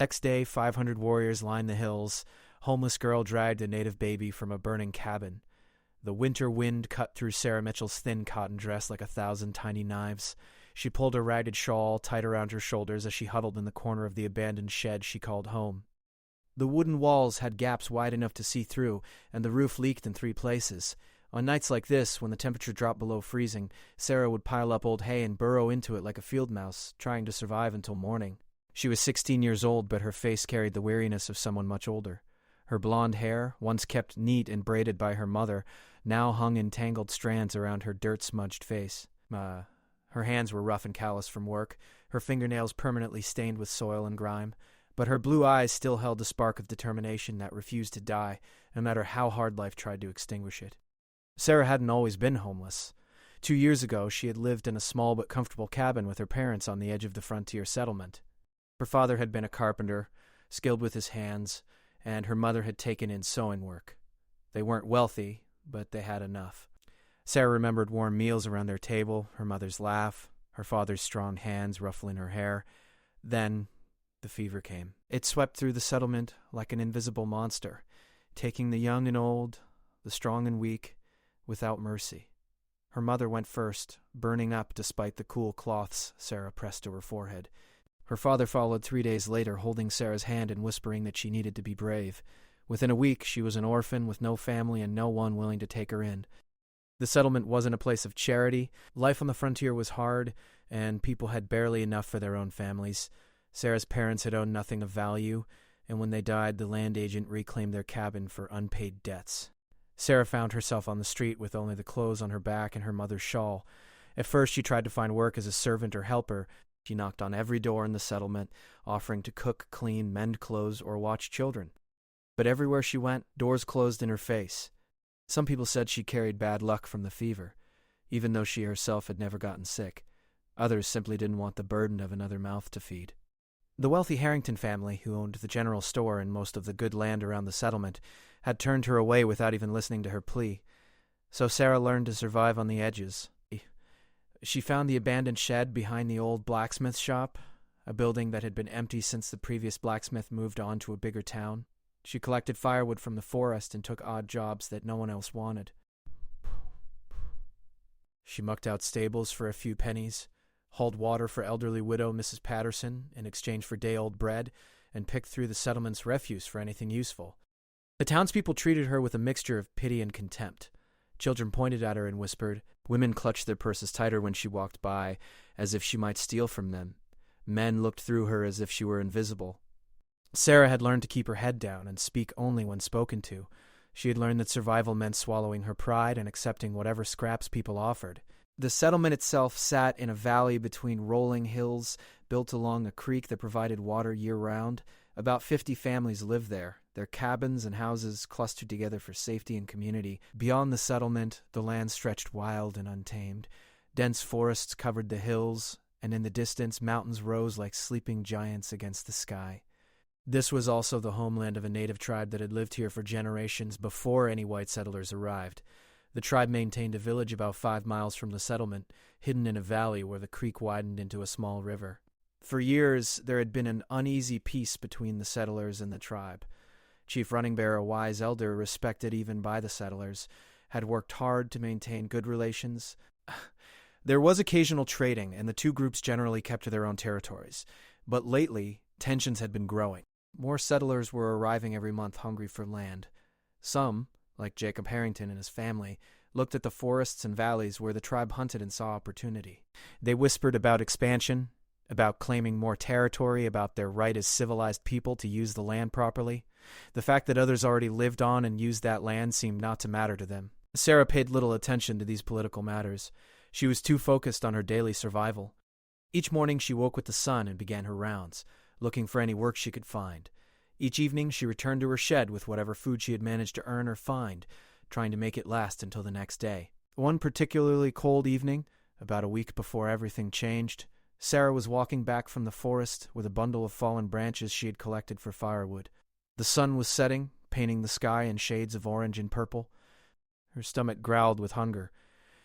Next day, 500 warriors lined the hills. Homeless girl dragged a native baby from a burning cabin. The winter wind cut through Sarah Mitchell's thin cotton dress like 1,000 tiny knives. She pulled a ragged shawl tight around her shoulders as she huddled in the corner of the abandoned shed she called home. The wooden walls had gaps wide enough to see through, and the roof leaked in 3 places. On nights like this, when the temperature dropped below freezing, Sarah would pile up old hay and burrow into it like a field mouse, trying to survive until morning. She was 16 years old, but her face carried the weariness of someone much older. Her blonde hair, once kept neat and braided by her mother, now hung in tangled strands around her dirt-smudged face. Her hands were rough and calloused from work, her fingernails permanently stained with soil and grime, but her blue eyes still held a spark of determination that refused to die, no matter how hard life tried to extinguish it. Sarah hadn't always been homeless. 2 years ago, she had lived in a small but comfortable cabin with her parents on the edge of the frontier settlement. Her father had been a carpenter, skilled with his hands, and her mother had taken in sewing work. They weren't wealthy, but they had enough. Sarah remembered warm meals around their table, her mother's laugh, her father's strong hands ruffling her hair. Then the fever came. It swept through the settlement like an invisible monster, taking the young and old, the strong and weak, without mercy. Her mother went first, burning up despite the cool cloths Sarah pressed to her forehead. Her father followed 3 days later, holding Sarah's hand and whispering that she needed to be brave. Within a week, she was an orphan with no family and no one willing to take her in. The settlement wasn't a place of charity. Life on the frontier was hard, and people had barely enough for their own families. Sarah's parents had owned nothing of value, and when they died, the land agent reclaimed their cabin for unpaid debts. Sarah found herself on the street with only the clothes on her back and her mother's shawl. At first, she tried to find work as a servant or helper. She knocked on every door in the settlement, offering to cook, clean, mend clothes, or watch children. But everywhere she went, doors closed in her face. Some people said she carried bad luck from the fever, even though she herself had never gotten sick. Others simply didn't want the burden of another mouth to feed. The wealthy Harrington family, who owned the general store and most of the good land around the settlement, had turned her away without even listening to her plea. So Sarah learned to survive on the edges. She found the abandoned shed behind the old blacksmith shop, a building that had been empty since the previous blacksmith moved on to a bigger town. She collected firewood from the forest and took odd jobs that no one else wanted. She mucked out stables for a few pennies, hauled water for elderly widow Mrs. Patterson in exchange for day-old bread, and picked through the settlement's refuse for anything useful. The townspeople treated her with a mixture of pity and contempt. Children pointed at her and whispered. Women clutched their purses tighter when she walked by, as if she might steal from them. Men looked through her as if she were invisible. Sarah had learned to keep her head down and speak only when spoken to. She had learned that survival meant swallowing her pride and accepting whatever scraps people offered. The settlement itself sat in a valley between rolling hills built along a creek that provided water year-round. About 50 families lived there, their cabins and houses clustered together for safety and community. Beyond the settlement, the land stretched wild and untamed. Dense forests covered the hills, and in the distance, mountains rose like sleeping giants against the sky. This was also the homeland of a native tribe that had lived here for generations before any white settlers arrived. The tribe maintained a village about 5 miles from the settlement, hidden in a valley where the creek widened into a small river. For years, there had been an uneasy peace between the settlers and the tribe. Chief Running Bear, a wise elder respected even by the settlers, had worked hard to maintain good relations. There was occasional trading, and the two groups generally kept to their own territories. But lately, tensions had been growing. More settlers were arriving every month hungry for land. Some, like Jacob Harrington and his family, looked at the forests and valleys where the tribe hunted and saw opportunity. They whispered about expansion, about claiming more territory, about their right as civilized people to use the land properly. The fact that others already lived on and used that land seemed not to matter to them. Sarah paid little attention to these political matters. She was too focused on her daily survival. Each morning she woke with the sun and began her rounds, looking for any work she could find. Each evening she returned to her shed with whatever food she had managed to earn or find, trying to make it last until the next day. One particularly cold evening, about a week before everything changed, Sarah was walking back from the forest with a bundle of fallen branches she had collected for firewood. The sun was setting, painting the sky in shades of orange and purple. Her stomach growled with hunger.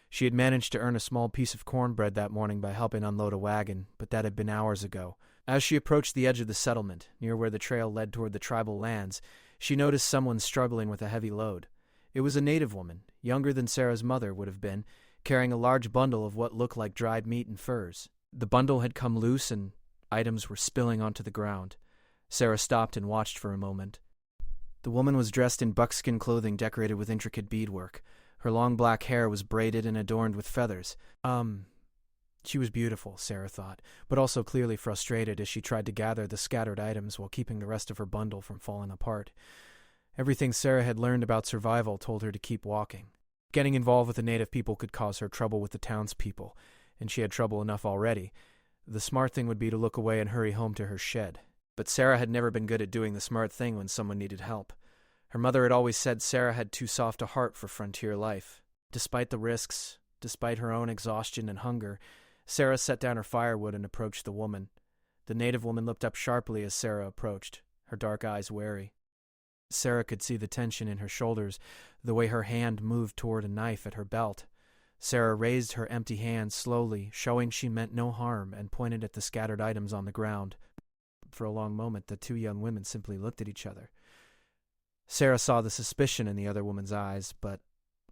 She had managed to earn a small piece of cornbread that morning by helping unload a wagon, but that had been hours ago. As she approached the edge of the settlement, near where the trail led toward the tribal lands, she noticed someone struggling with a heavy load. It was a native woman, younger than Sarah's mother would have been, carrying a large bundle of what looked like dried meat and furs. The bundle had come loose and items were spilling onto the ground. Sarah stopped and watched for a moment. The woman was dressed in buckskin clothing decorated with intricate beadwork. Her long black hair was braided and adorned with feathers. She was beautiful, Sarah thought, but also clearly frustrated as she tried to gather the scattered items while keeping the rest of her bundle from falling apart. Everything Sarah had learned about survival told her to keep walking. Getting involved with the native people could cause her trouble with the townspeople, and she had trouble enough already. The smart thing would be to look away and hurry home to her shed. But Sarah had never been good at doing the smart thing when someone needed help. Her mother had always said Sarah had too soft a heart for frontier life. Despite the risks, despite her own exhaustion and hunger, Sarah set down her firewood and approached the woman. The native woman looked up sharply as Sarah approached, her dark eyes wary. Sarah could see the tension in her shoulders, the way her hand moved toward a knife at her belt. Sarah raised her empty hand slowly, showing she meant no harm, and pointed at the scattered items on the ground. For a long moment, the two young women simply looked at each other. Sarah saw the suspicion in the other woman's eyes, but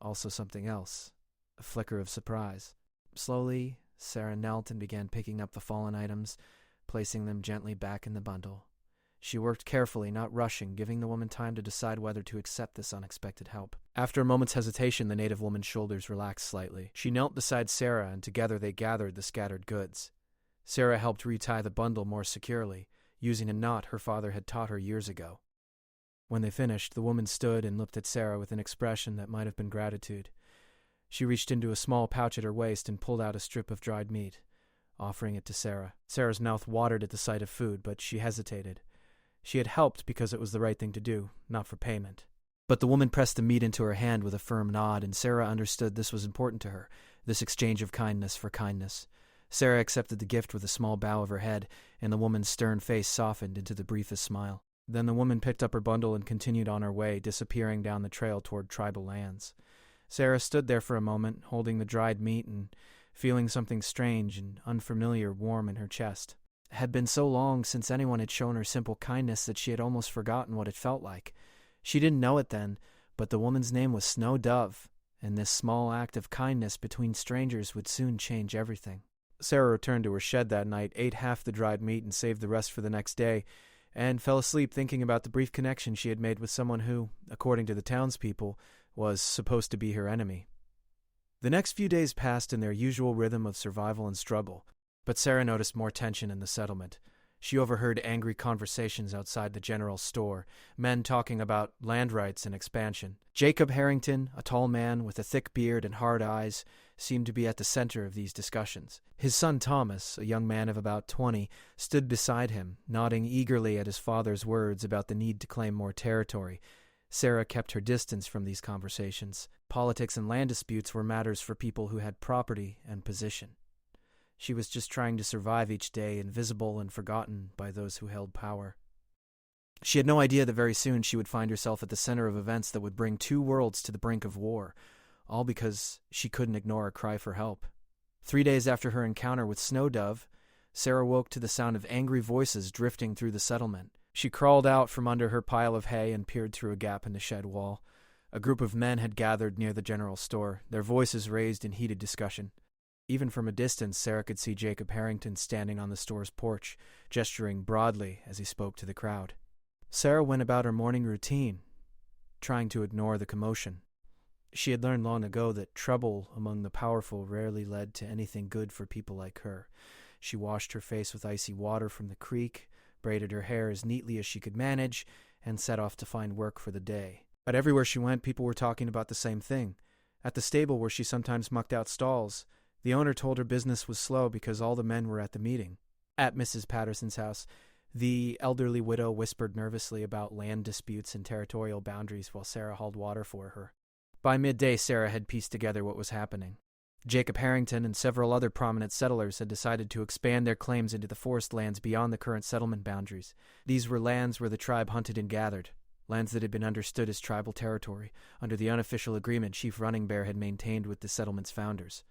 also something else, a flicker of surprise. Slowly, Sarah knelt and began picking up the fallen items, placing them gently back in the bundle. She worked carefully, not rushing, giving the woman time to decide whether to accept this unexpected help. After a moment's hesitation, the native woman's shoulders relaxed slightly. She knelt beside Sarah, and together they gathered the scattered goods. Sarah helped retie the bundle more securely, using a knot her father had taught her years ago. When they finished, the woman stood and looked at Sarah with an expression that might have been gratitude. She reached into a small pouch at her waist and pulled out a strip of dried meat, offering it to Sarah. Sarah's mouth watered at the sight of food, but she hesitated. She had helped because it was the right thing to do, not for payment. But the woman pressed the meat into her hand with a firm nod, and Sarah understood this was important to her, this exchange of kindness for kindness. Sarah accepted the gift with a small bow of her head, and the woman's stern face softened into the briefest smile. Then the woman picked up her bundle and continued on her way, disappearing down the trail toward tribal lands. Sarah stood there for a moment, holding the dried meat and feeling something strange and unfamiliar warm in her chest. It had been so long since anyone had shown her simple kindness that she had almost forgotten what it felt like. She didn't know it then, but the woman's name was Snow Dove, and this small act of kindness between strangers would soon change everything. Sarah returned to her shed that night, ate half the dried meat and saved the rest for the next day, and fell asleep thinking about the brief connection she had made with someone who, according to the townspeople, was supposed to be her enemy. The next few days passed in their usual rhythm of survival and struggle, but Sarah noticed more tension in the settlement. She overheard angry conversations outside the general store, men talking about land rights and expansion. Jacob Harrington, a tall man with a thick beard and hard eyes, seemed to be at the center of these discussions. His son Thomas, a young man of about 20, stood beside him, nodding eagerly at his father's words about the need to claim more territory. Sarah kept her distance from these conversations. Politics and land disputes were matters for people who had property and position. She was just trying to survive each day, invisible and forgotten by those who held power. She had no idea that very soon she would find herself at the center of events that would bring two worlds to the brink of war, all because she couldn't ignore a cry for help. 3 days after her encounter with Snow Dove, Sarah woke to the sound of angry voices drifting through the settlement. She crawled out from under her pile of hay and peered through a gap in the shed wall. A group of men had gathered near the general store, their voices raised in heated discussion. Even from a distance, Sarah could see Jacob Harrington standing on the store's porch, gesturing broadly as he spoke to the crowd. Sarah went about her morning routine, trying to ignore the commotion. She had learned long ago that trouble among the powerful rarely led to anything good for people like her. She washed her face with icy water from the creek, braided her hair as neatly as she could manage, and set off to find work for the day. But everywhere she went, people were talking about the same thing. At the stable where she sometimes mucked out stalls, the owner told her business was slow because all the men were at the meeting. At Mrs. Patterson's house, the elderly widow whispered nervously about land disputes and territorial boundaries while Sarah hauled water for her. By midday, Sarah had pieced together what was happening. Jacob Harrington and several other prominent settlers had decided to expand their claims into the forest lands beyond the current settlement boundaries. These were lands where the tribe hunted and gathered, lands that had been understood as tribal territory under the unofficial agreement Chief Running Bear had maintained with the settlement's founders.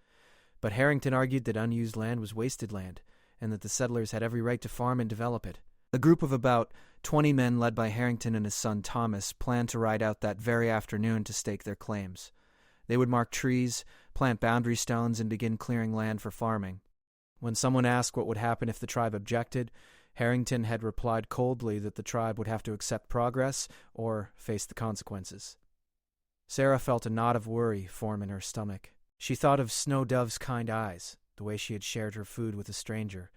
But Harrington argued that unused land was wasted land, and that the settlers had every right to farm and develop it. A group of about 20 men led by Harrington and his son Thomas planned to ride out that very afternoon to stake their claims. They would mark trees, plant boundary stones, and begin clearing land for farming. When someone asked what would happen if the tribe objected, Harrington had replied coldly that the tribe would have to accept progress or face the consequences. Sarah felt a knot of worry form in her stomach. She thought of Snow Dove's kind eyes, the way she had shared her food with a stranger.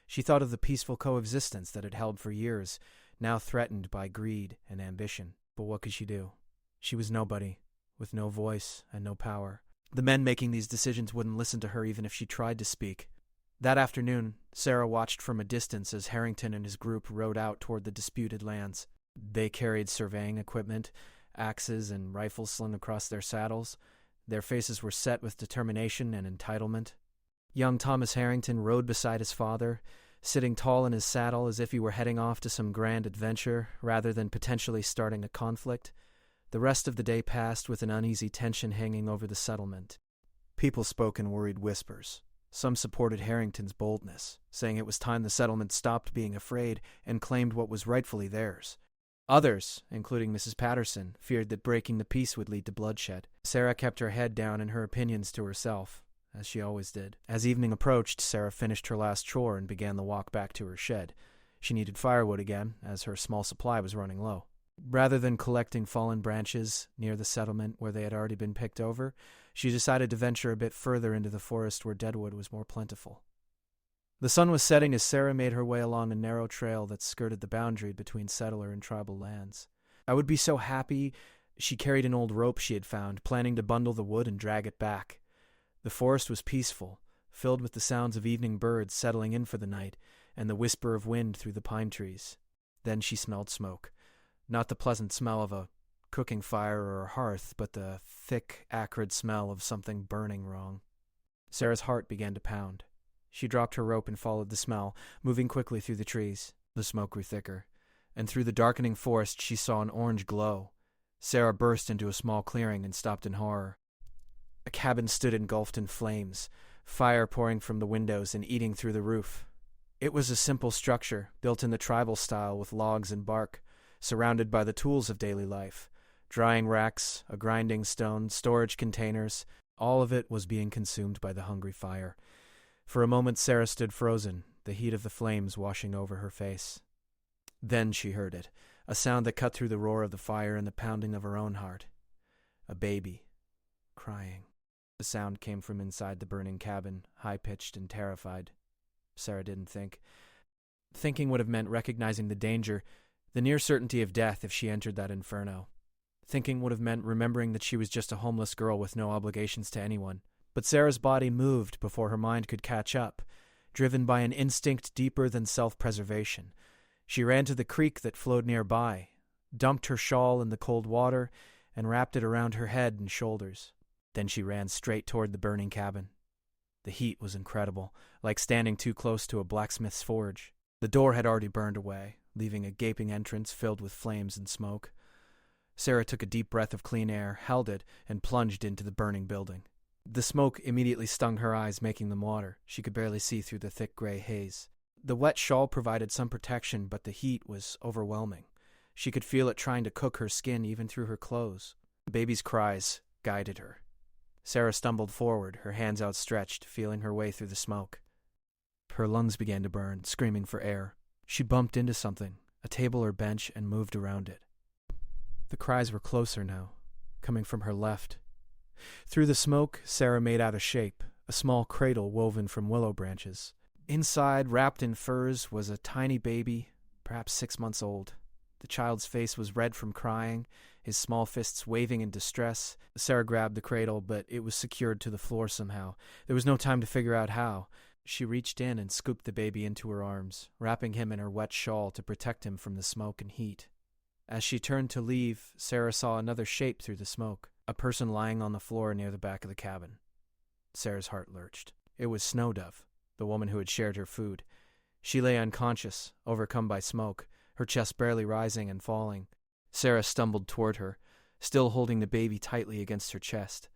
She thought of the peaceful coexistence that had held for years, now threatened by greed and ambition. But what could she do? She was nobody, with no voice and no power. The men making these decisions wouldn't listen to her even if she tried to speak. That afternoon, Sarah watched from a distance as Harrington and his group rode out toward the disputed lands. They carried surveying equipment, axes, and rifles slung across their saddles. Their faces were set with determination and entitlement. Young Thomas Harrington rode beside his father, sitting tall in his saddle as if he were heading off to some grand adventure rather than potentially starting a conflict. The rest of the day passed with an uneasy tension hanging over the settlement. People spoke in worried whispers. Some supported Harrington's boldness, saying it was time the settlement stopped being afraid and claimed what was rightfully theirs. Others, including Mrs. Patterson, feared that breaking the peace would lead to bloodshed. Sarah kept her head down and her opinions to herself, as she always did. As evening approached, Sarah finished her last chore and began the walk back to her shed. She needed firewood again, as her small supply was running low. Rather than collecting fallen branches near the settlement where they had already been picked over, she decided to venture a bit further into the forest where deadwood was more plentiful. The sun was setting as Sarah made her way along a narrow trail that skirted the boundary between settler and tribal lands. I would be so happy. She carried an old rope she had found, planning to bundle the wood and drag it back. The forest was peaceful, filled with the sounds of evening birds settling in for the night and the whisper of wind through the pine trees. Then she smelled smoke. Not the pleasant smell of a cooking fire or a hearth, but the thick, acrid smell of something burning wrong. Sarah's heart began to pound. She dropped her rope and followed the smell, moving quickly through the trees. The smoke grew thicker, and through the darkening forest she saw an orange glow. Sarah burst into a small clearing and stopped in horror. A cabin stood engulfed in flames, fire pouring from the windows and eating through the roof. It was a simple structure, built in the tribal style with logs and bark, surrounded by the tools of daily life. Drying racks, a grinding stone, storage containers, all of it was being consumed by the hungry fire. For a moment Sarah stood frozen, the heat of the flames washing over her face. Then she heard it, a sound that cut through the roar of the fire and the pounding of her own heart. A baby, crying. The sound came from inside the burning cabin, high-pitched and terrified. Sarah didn't think. Thinking would have meant recognizing the danger, the near certainty of death if she entered that inferno. Thinking would have meant remembering that she was just a homeless girl with no obligations to anyone. But Sarah's body moved before her mind could catch up, driven by an instinct deeper than self-preservation. She ran to the creek that flowed nearby, dumped her shawl in the cold water, and wrapped it around her head and shoulders. Then she ran straight toward the burning cabin. The heat was incredible, like standing too close to a blacksmith's forge. The door had already burned away, leaving a gaping entrance filled with flames and smoke. Sarah took a deep breath of clean air, held it, and plunged into the burning building. The smoke immediately stung her eyes, making them water. She could barely see through the thick gray haze. The wet shawl provided some protection, but the heat was overwhelming. She could feel it trying to cook her skin even through her clothes. The baby's cries guided her. Sarah stumbled forward, her hands outstretched, feeling her way through the smoke. Her lungs began to burn, screaming for air. She bumped into something, a table or bench, and moved around it. The cries were closer now, coming from her left. Through the smoke, Sarah made out a shape, a small cradle woven from willow branches. Inside, wrapped in furs, was a tiny baby, perhaps 6 months old. The child's face was red from crying, his small fists waving in distress. Sarah grabbed the cradle, but it was secured to the floor somehow. There was no time to figure out how. She reached in and scooped the baby into her arms, wrapping him in her wet shawl to protect him from the smoke and heat. As she turned to leave, Sarah saw another shape through the smoke, a person lying on the floor near the back of the cabin. Sarah's heart lurched. It was Snow Dove, the woman who had shared her food. She lay unconscious, overcome by smoke, her chest barely rising and falling. Sarah stumbled toward her, still holding the baby tightly against her chest.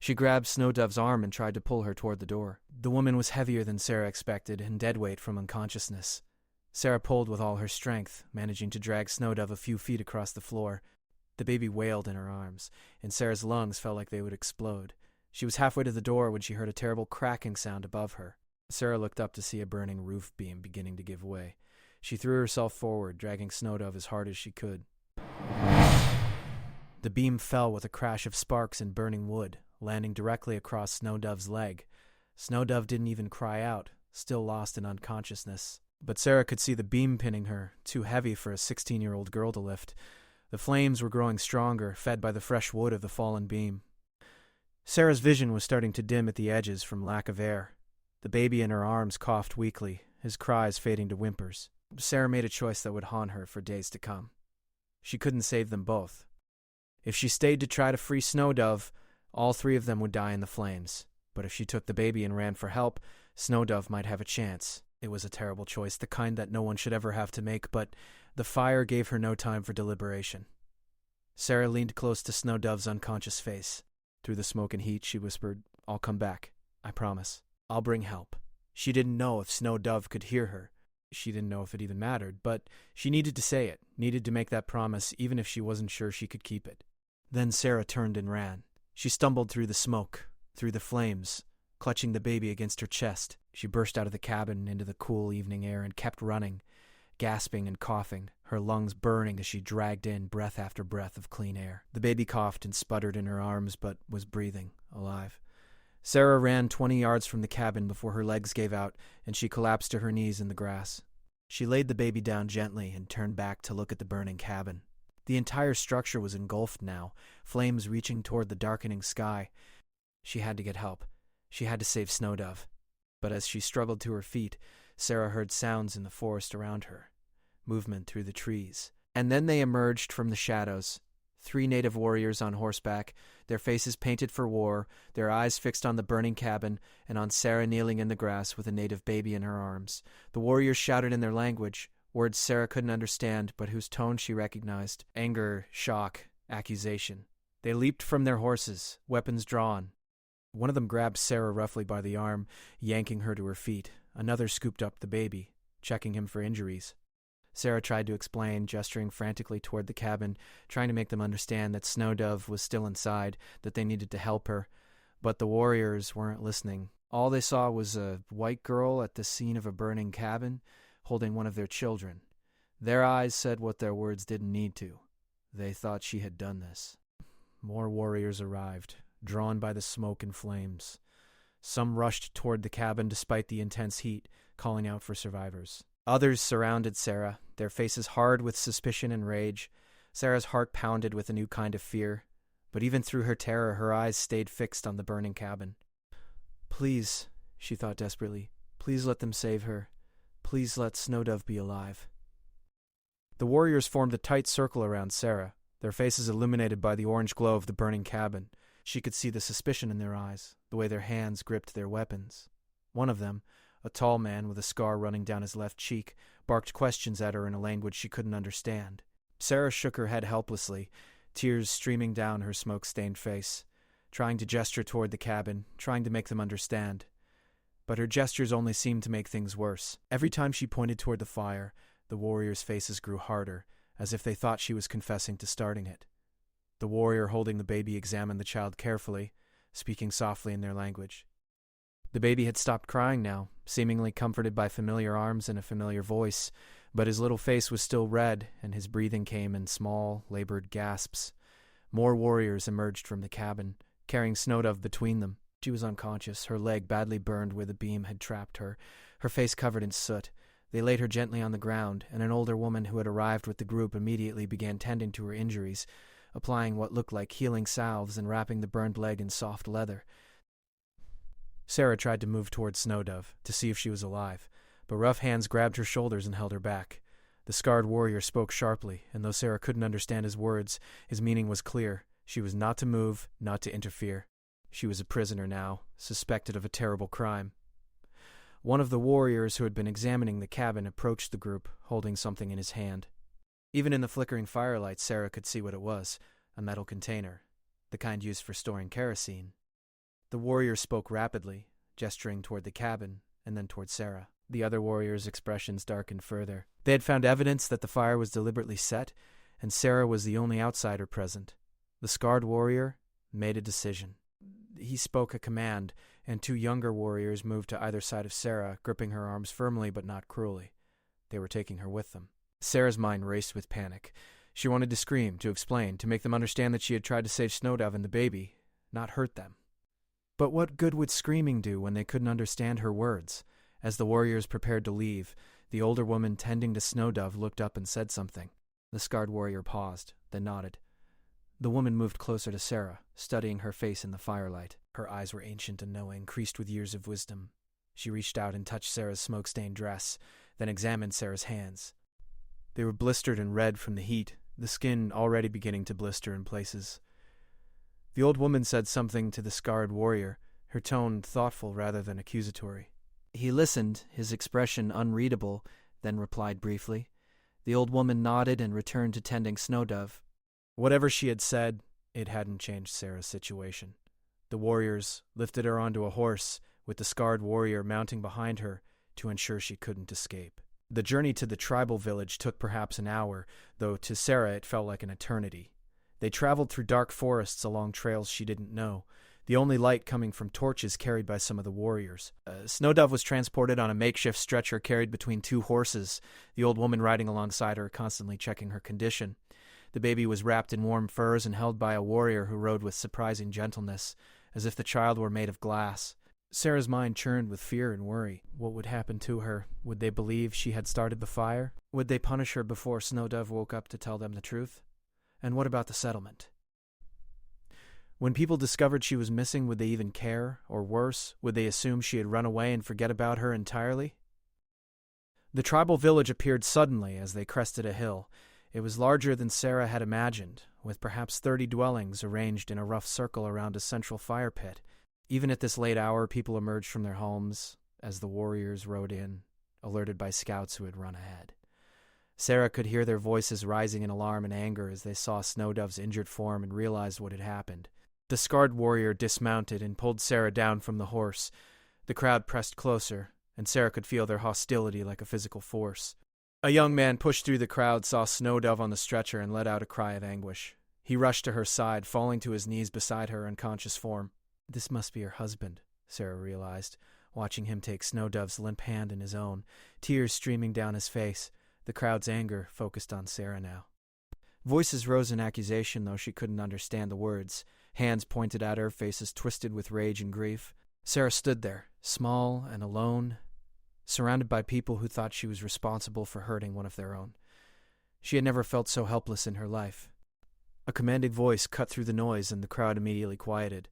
She grabbed Snowdove's arm and tried to pull her toward the door. The woman was heavier than Sarah expected and dead weight from unconsciousness. Sarah pulled with all her strength, managing to drag Snowdove a few feet across the floor. The baby wailed in her arms, and Sarah's lungs felt like they would explode. She was halfway to the door when she heard a terrible cracking sound above her. Sarah looked up to see a burning roof beam beginning to give way. She threw herself forward, dragging Snowdove as hard as she could. The beam fell with a crash of sparks and burning wood, landing directly across Snowdove's leg. Snowdove didn't even cry out, still lost in unconsciousness. But Sarah could see the beam pinning her, too heavy for a 16-year-old girl to lift. The flames were growing stronger, fed by the fresh wood of the fallen beam. Sarah's vision was starting to dim at the edges from lack of air. The baby in her arms coughed weakly, his cries fading to whimpers. Sarah made a choice that would haunt her for days to come. She couldn't save them both. If she stayed to try to free Snowdove, all three of them would die in the flames. But if she took the baby and ran for help, Snowdove might have a chance. It was a terrible choice, the kind that no one should ever have to make, but the fire gave her no time for deliberation. Sarah leaned close to Snowdove's unconscious face. Through the smoke and heat, she whispered, "I'll come back. I promise. I'll bring help." She didn't know if Snowdove could hear her. She didn't know if it even mattered, but she needed to say it, needed to make that promise, even if she wasn't sure she could keep it. Then Sarah turned and ran. She stumbled through the smoke, through the flames, clutching the baby against her chest. She burst out of the cabin into the cool evening air and kept running, gasping and coughing, her lungs burning as she dragged in breath after breath of clean air. The baby coughed and sputtered in her arms, but was breathing, alive. Sarah ran 20 yards from the cabin before her legs gave out and she collapsed to her knees in the grass. She laid the baby down gently and turned back to look at the burning cabin. The entire structure was engulfed now, flames reaching toward the darkening sky. She had to get help. She had to save Snowdove. But as she struggled to her feet, Sarah heard sounds in the forest around her, movement through the trees. And then they emerged from the shadows. 3 native warriors on horseback, their faces painted for war, their eyes fixed on the burning cabin and on Sarah kneeling in the grass with a native baby in her arms. The warriors shouted in their language, words Sarah couldn't understand, but whose tone she recognized: anger, shock, accusation. They leaped from their horses, weapons drawn. One of them grabbed Sarah roughly by the arm, yanking her to her feet. Another scooped up the baby, checking him for injuries. Sarah tried to explain, gesturing frantically toward the cabin, trying to make them understand that Snowdove was still inside, that they needed to help her. But the warriors weren't listening. All they saw was a white girl at the scene of a burning cabin, holding one of their children. Their eyes said what their words didn't need to. They thought she had done this. More warriors arrived, drawn by the smoke and flames. Some rushed toward the cabin despite the intense heat, calling out for survivors. Others surrounded Sarah, their faces hard with suspicion and rage. Sarah's heart pounded with a new kind of fear, but even through her terror, her eyes stayed fixed on the burning cabin. "Please," she thought desperately, "please let them save her. Please let Snowdove be alive." The warriors formed a tight circle around Sarah, their faces illuminated by the orange glow of the burning cabin. She could see the suspicion in their eyes, the way their hands gripped their weapons. One of them, a tall man with a scar running down his left cheek, barked questions at her in a language she couldn't understand. Sarah shook her head helplessly, tears streaming down her smoke-stained face, trying to gesture toward the cabin, trying to make them understand. But her gestures only seemed to make things worse. Every time she pointed toward the fire, the warriors' faces grew harder, as if they thought she was confessing to starting it. The warrior holding the baby examined the child carefully, speaking softly in their language. The baby had stopped crying now, seemingly comforted by familiar arms and a familiar voice, but his little face was still red, and his breathing came in small, labored gasps. More warriors emerged from the cabin, carrying Snowdove between them. She was unconscious, her leg badly burned where the beam had trapped her, her face covered in soot. They laid her gently on the ground, and an older woman who had arrived with the group immediately began tending to her injuries, applying what looked like healing salves and wrapping the burned leg in soft leather. Sarah tried to move towards Snowdove, to see if she was alive, but rough hands grabbed her shoulders and held her back. The scarred warrior spoke sharply, and though Sarah couldn't understand his words, his meaning was clear. She was not to move, not to interfere. She was a prisoner now, suspected of a terrible crime. One of the warriors who had been examining the cabin approached the group, holding something in his hand. Even in the flickering firelight, Sarah could see what it was, a metal container, the kind used for storing kerosene. The warrior spoke rapidly, gesturing toward the cabin, and then toward Sarah. The other warriors' expressions darkened further. They had found evidence that the fire was deliberately set, and Sarah was the only outsider present. The scarred warrior made a decision. He spoke a command, and 2 younger warriors moved to either side of Sarah, gripping her arms firmly but not cruelly. They were taking her with them. Sarah's mind raced with panic. She wanted to scream, to explain, to make them understand that she had tried to save Snowdove and the baby, not hurt them. But what good would screaming do when they couldn't understand her words? As the warriors prepared to leave, the older woman tending to Snowdove looked up and said something. The scarred warrior paused, then nodded. The woman moved closer to Sarah, studying her face in the firelight. Her eyes were ancient and knowing, creased with years of wisdom. She reached out and touched Sarah's smoke-stained dress, then examined Sarah's hands. They were blistered and red from the heat, the skin already beginning to blister in places. The old woman said something to the scarred warrior, her tone thoughtful rather than accusatory. He listened, his expression unreadable, then replied briefly. The old woman nodded and returned to tending Snowdove. Whatever she had said, it hadn't changed Sarah's situation. The warriors lifted her onto a horse, with the scarred warrior mounting behind her to ensure she couldn't escape. The journey to the tribal village took perhaps an hour, though to Sarah it felt like an eternity. They traveled through dark forests along trails she didn't know, the only light coming from torches carried by some of the warriors. Snowdove was transported on a makeshift stretcher carried between 2 horses, the old woman riding alongside her, constantly checking her condition. The baby was wrapped in warm furs and held by a warrior who rode with surprising gentleness, as if the child were made of glass. Sarah's mind churned with fear and worry. What would happen to her? Would they believe she had started the fire? Would they punish her before Snowdove woke up to tell them the truth? And what about the settlement? When people discovered she was missing, would they even care? Or worse, would they assume she had run away and forget about her entirely? The tribal village appeared suddenly as they crested a hill. It was larger than Sarah had imagined, with perhaps 30 dwellings arranged in a rough circle around a central fire pit. Even at this late hour, people emerged from their homes as the warriors rode in, alerted by scouts who had run ahead. Sarah could hear their voices rising in alarm and anger as they saw Snowdove's injured form and realized what had happened. The scarred warrior dismounted and pulled Sarah down from the horse. The crowd pressed closer, and Sarah could feel their hostility like a physical force. A young man pushed through the crowd, saw Snowdove on the stretcher, and let out a cry of anguish. He rushed to her side, falling to his knees beside her unconscious form. This must be her husband, Sarah realized, watching him take Snowdove's limp hand in his own, tears streaming down his face. The crowd's anger focused on Sarah now. Voices rose in accusation, though she couldn't understand the words. Hands pointed at her, faces twisted with rage and grief. Sarah stood there, small and alone, surrounded by people who thought she was responsible for hurting one of their own. She had never felt so helpless in her life. A commanding voice cut through the noise, and the crowd immediately quieted.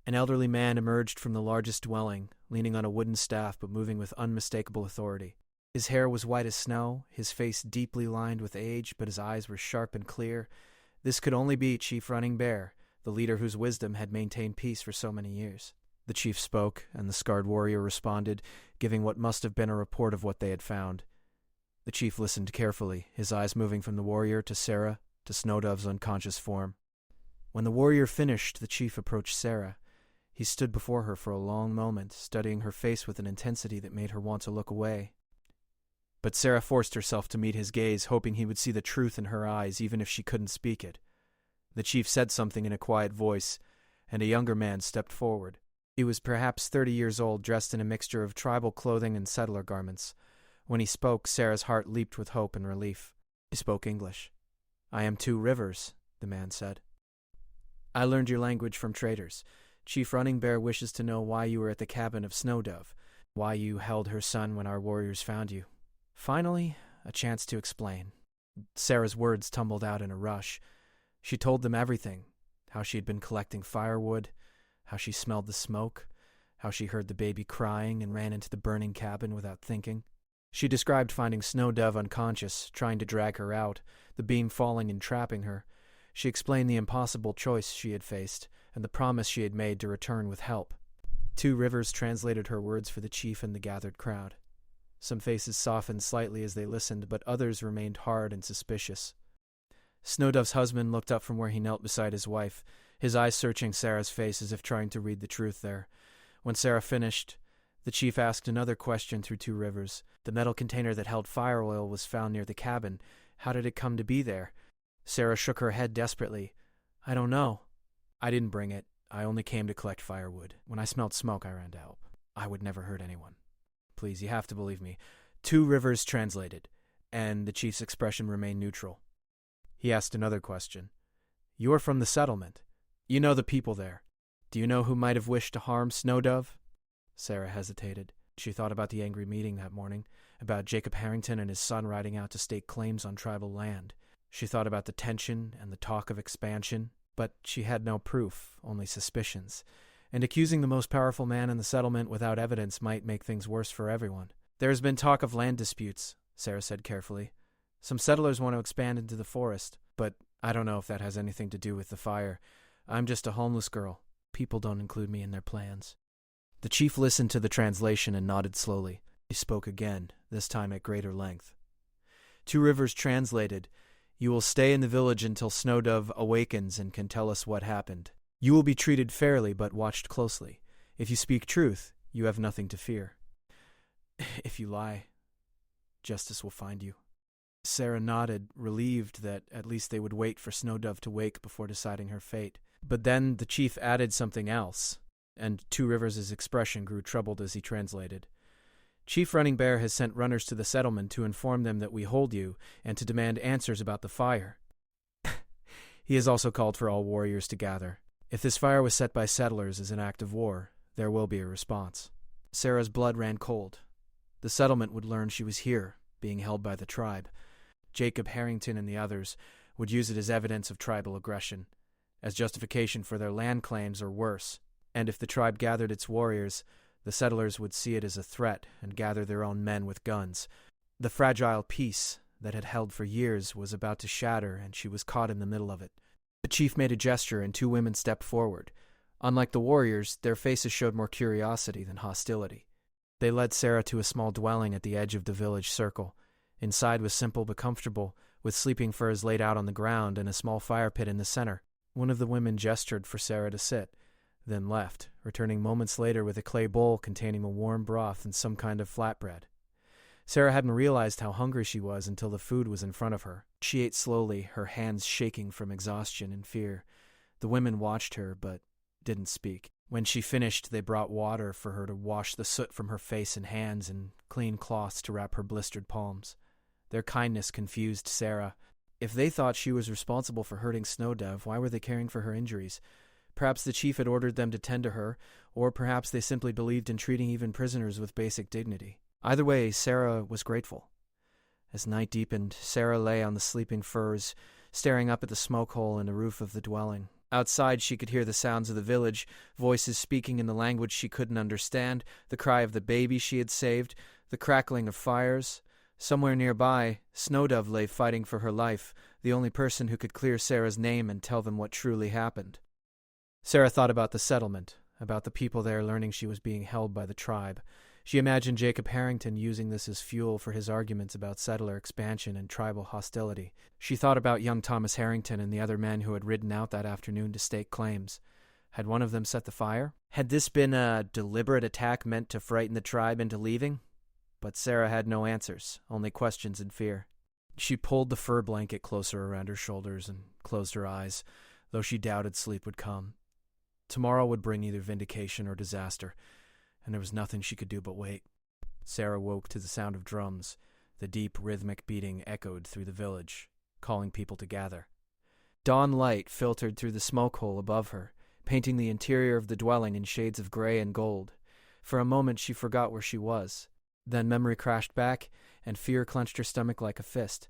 An elderly man emerged from the largest dwelling, leaning on a wooden staff but moving with unmistakable authority. His hair was white as snow, his face deeply lined with age, but his eyes were sharp and clear. This could only be Chief Running Bear, the leader whose wisdom had maintained peace for so many years. The chief spoke, and the scarred warrior responded, giving what must have been a report of what they had found. The chief listened carefully, his eyes moving from the warrior to Sarah to Snowdove's unconscious form. When the warrior finished, the chief approached Sarah. He stood before her for a long moment, studying her face with an intensity that made her want to look away. But Sarah forced herself to meet his gaze, hoping he would see the truth in her eyes, even if she couldn't speak it. The chief said something in a quiet voice, and a younger man stepped forward. He was perhaps 30 years old, dressed in a mixture of tribal clothing and settler garments. When he spoke, Sarah's heart leaped with hope and relief. He spoke English. "I am 2 Rivers," the man said. "I learned your language from traders. Chief Running Bear wishes to know why you were at the cabin of Snowdove, why you held her son when our warriors found you." Finally, a chance to explain. Sarah's words tumbled out in a rush. She told them everything, how she had been collecting firewood, how she smelled the smoke, how she heard the baby crying and ran into the burning cabin without thinking. She described finding Snowdove unconscious, trying to drag her out, the beam falling and trapping her. She explained the impossible choice she had faced and the promise she had made to return with help. 2 Rivers translated her words for the chief and the gathered crowd. Some faces softened slightly as they listened, but others remained hard and suspicious. Snowdove's husband looked up from where he knelt beside his wife. his eyes searching Sarah's face as if trying to read the truth there. When Sarah finished, the chief asked another question through Two Rivers. The metal container that held fire oil was found near the cabin. How did it come to be there? Sarah shook her head desperately. I don't know. I didn't bring it. I only came to collect firewood. When I smelled smoke, I ran to help. I would never hurt anyone. Please, you have to believe me. Two Rivers translated, and the chief's expression remained neutral. He asked another question. You are from the settlement. You know the people there. Do you know who might have wished to harm Snowdove? Sarah hesitated. She thought about the angry meeting that morning, about Jacob Harrington and his son riding out to stake claims on tribal land. She thought about the tension and the talk of expansion, but she had no proof, only suspicions, and accusing the most powerful man in the settlement without evidence might make things worse for everyone. There has been talk of land disputes, Sarah said carefully. Some settlers want to expand into the forest, but I don't know if that has anything to do with the fire. I'm just a homeless girl. People don't include me in their plans. The chief listened to the translation and nodded slowly. He spoke again, this time at greater length. Two Rivers translated, You will stay in the village until Snowdove awakens and can tell us what happened. You will be treated fairly but watched closely. If you speak truth, you have nothing to fear. If you lie, justice will find you. Sarah nodded, relieved that at least they would wait for Snowdove to wake before deciding her fate. But then the chief added something else, and Two Rivers' expression grew troubled as he translated. Chief Running Bear has sent runners to the settlement to inform them that we hold you and to demand answers about the fire. He has also called for all warriors to gather. If this fire was set by settlers as an act of war, there will be a response. Sarah's blood ran cold. The settlement would learn she was here, being held by the tribe. Jacob Harrington and the others would use it as evidence of tribal aggression, as justification for their land claims or worse. And if the tribe gathered its warriors, the settlers would see it as a threat and gather their own men with guns. The fragile peace that had held for years was about to shatter, and she was caught in the middle of it. The chief made a gesture, and two women stepped forward. Unlike the warriors, their faces showed more curiosity than hostility. They led Sarah to a small dwelling at the edge of the village circle. Inside was simple but comfortable, with sleeping furs laid out on the ground and a small fire pit in the center. One of the women gestured for Sarah to sit, then left, returning moments later with a clay bowl containing a warm broth and some kind of flatbread. Sarah hadn't realized how hungry she was until the food was in front of her. She ate slowly, her hands shaking from exhaustion and fear. The women watched her, but didn't speak. When she finished, they brought water for her to wash the soot from her face and hands and clean cloths to wrap her blistered palms. Their kindness confused Sarah. If they thought she was responsible for hurting Snowdove, why were they caring for her injuries? Perhaps the chief had ordered them to tend to her, or perhaps they simply believed in treating even prisoners with basic dignity. Either way, Sarah was grateful. As night deepened, Sarah lay on the sleeping furs, staring up at the smoke hole in the roof of the dwelling. Outside, she could hear the sounds of the village, voices speaking in the language she couldn't understand, the cry of the baby she had saved, the crackling of fires. Somewhere nearby, Snowdove lay fighting for her life, the only person who could clear Sarah's name and tell them what truly happened. Sarah thought about the settlement, about the people there learning she was being held by the tribe. She imagined Jacob Harrington using this as fuel for his arguments about settler expansion and tribal hostility. She thought about young Thomas Harrington and the other men who had ridden out that afternoon to stake claims. Had one of them set the fire? Had this been a deliberate attack meant to frighten the tribe into leaving? But Sarah had no answers, only questions and fear. She pulled the fur blanket closer around her shoulders and closed her eyes, though she doubted sleep would come. Tomorrow would bring either vindication or disaster, and there was nothing she could do but wait. Sarah woke to the sound of drums. The deep, rhythmic beating echoed through the village, calling people to gather. Dawn light filtered through the smoke hole above her, painting the interior of the dwelling in shades of gray and gold. For a moment she forgot where she was. Then memory crashed back, and fear clenched her stomach like a fist.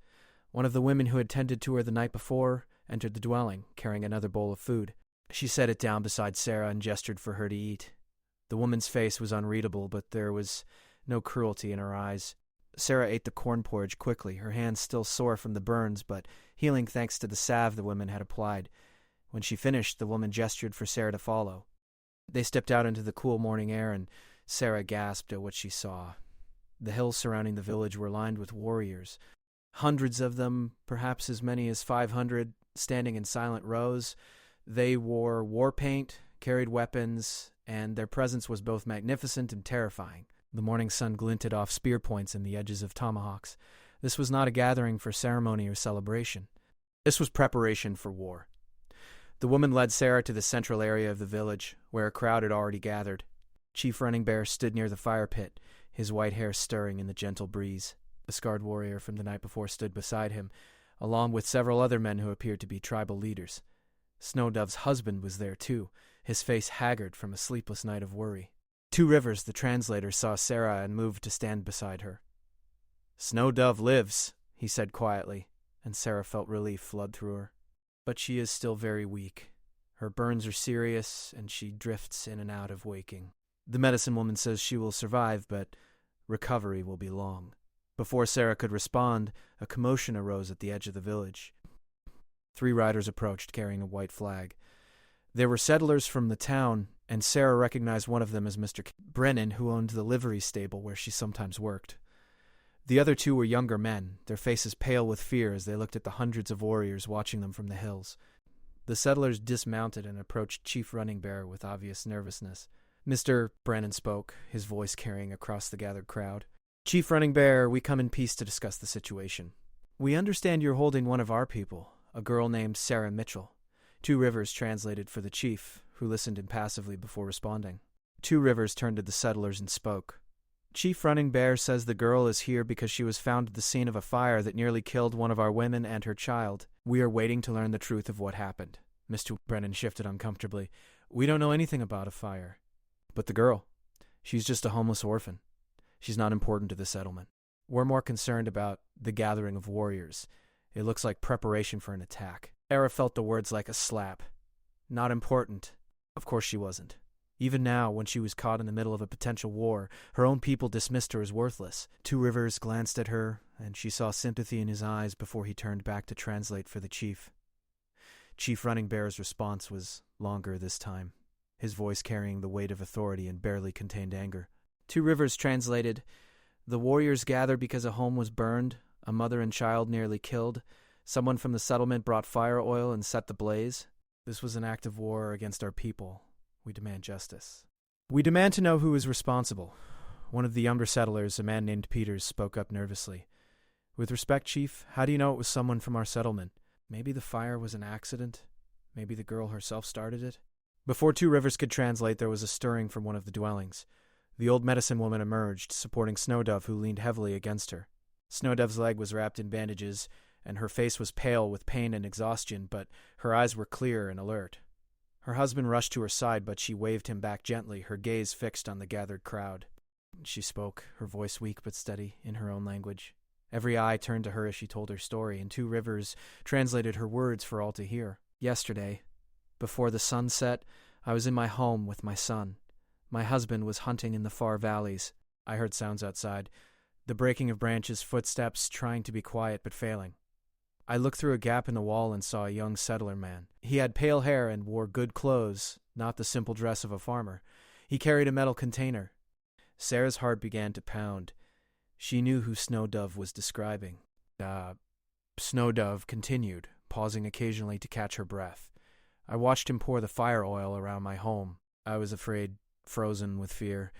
One of the women who had tended to her the night before entered the dwelling, carrying another bowl of food. She set it down beside Sarah and gestured for her to eat. The woman's face was unreadable, but there was no cruelty in her eyes. Sarah ate the corn porridge quickly, her hands still sore from the burns, but healing thanks to the salve the woman had applied. When she finished, the woman gestured for Sarah to follow. They stepped out into the cool morning air, and Sarah gasped at what she saw. The hills surrounding the village were lined with warriors. Hundreds of them, perhaps as many as 500, standing in silent rows, They wore war paint, carried weapons, and their presence was both magnificent and terrifying. The morning sun glinted off spear points and the edges of tomahawks. This was not a gathering for ceremony or celebration. This was preparation for war. The woman led Sarah to the central area of the village, where a crowd had already gathered. Chief Running Bear stood near the fire pit, his white hair stirring in the gentle breeze. The scarred warrior from the night before stood beside him, along with several other men who appeared to be tribal leaders. Snowdove's husband was there too, his face haggard from a sleepless night of worry. Two Rivers, the translator, saw Sarah and moved to stand beside her. "Snowdove lives," he said quietly, and Sarah felt relief flood through her. "But she is still very weak. Her burns are serious, and she drifts in and out of waking. The medicine woman says she will survive, but recovery will be long." Before Sarah could respond, a commotion arose at the edge of the village. 3 riders approached, carrying a white flag. They were settlers from the town, and Sarah recognized one of them as Mr. Brennan, who owned the livery stable where she sometimes worked. The other 2 were younger men, their faces pale with fear as they looked at the hundreds of warriors watching them from the hills. The settlers dismounted and approached Chief Running Bear with obvious nervousness. Mr. Brennan spoke, his voice carrying across the gathered crowd. "Chief Running Bear, we come in peace to discuss the situation. We understand you're holding one of our people, a girl named Sarah Mitchell." 2 Rivers translated for the chief, who listened impassively before responding. 2 Rivers turned to the settlers and spoke. "Chief Running Bear says the girl is here because she was found at the scene of a fire that nearly killed one of our women and her child. We are waiting to learn the truth of what happened." Mr. Brennan shifted uncomfortably. "We don't know anything about a fire. But the girl, she's just a homeless orphan. She's not important to the settlement. We're more concerned about the gathering of warriors. It looks like preparation for an attack." Era felt the words like a slap. Not important. Of course she wasn't. Even now, when she was caught in the middle of a potential war, her own people dismissed her as worthless. 2 Rivers glanced at her, and she saw sympathy in his eyes before he turned back to translate for the chief. Chief Running Bear's response was longer this time, his voice carrying the weight of authority and barely contained anger. 2 Rivers translated, "The warriors gathered because a home was burned, a mother and child nearly killed. Someone from the settlement brought fire oil and set the blaze. This was an act of war against our people. We demand justice. We demand to know who is responsible." One of the younger settlers, a man named Peters, spoke up nervously. "With respect, Chief, how do you know it was someone from our settlement? Maybe the fire was an accident? Maybe the girl herself started it?" Before 2 Rivers could translate, there was a stirring from one of the dwellings. The old medicine woman emerged, supporting Snowdove, who leaned heavily against her. Snowdove's leg was wrapped in bandages, and her face was pale with pain and exhaustion, but her eyes were clear and alert. Her husband rushed to her side, but she waved him back gently, her gaze fixed on the gathered crowd. She spoke, her voice weak but steady, in her own language. Every eye turned to her as she told her story, and 2 Rivers translated her words for all to hear. "Yesterday, before the sun set, I was in my home with my son. My husband was hunting in the far valleys. I heard sounds outside, the breaking of branches, footsteps, trying to be quiet but failing. I looked through a gap in the wall and saw a young settler man. He had pale hair and wore good clothes, not the simple dress of a farmer. He carried a metal container." Sarah's heart began to pound. She knew who Snowdove was describing. Snowdove continued, pausing occasionally to catch her breath. "I watched him pour the fire oil around my home. I was afraid, frozen with fear.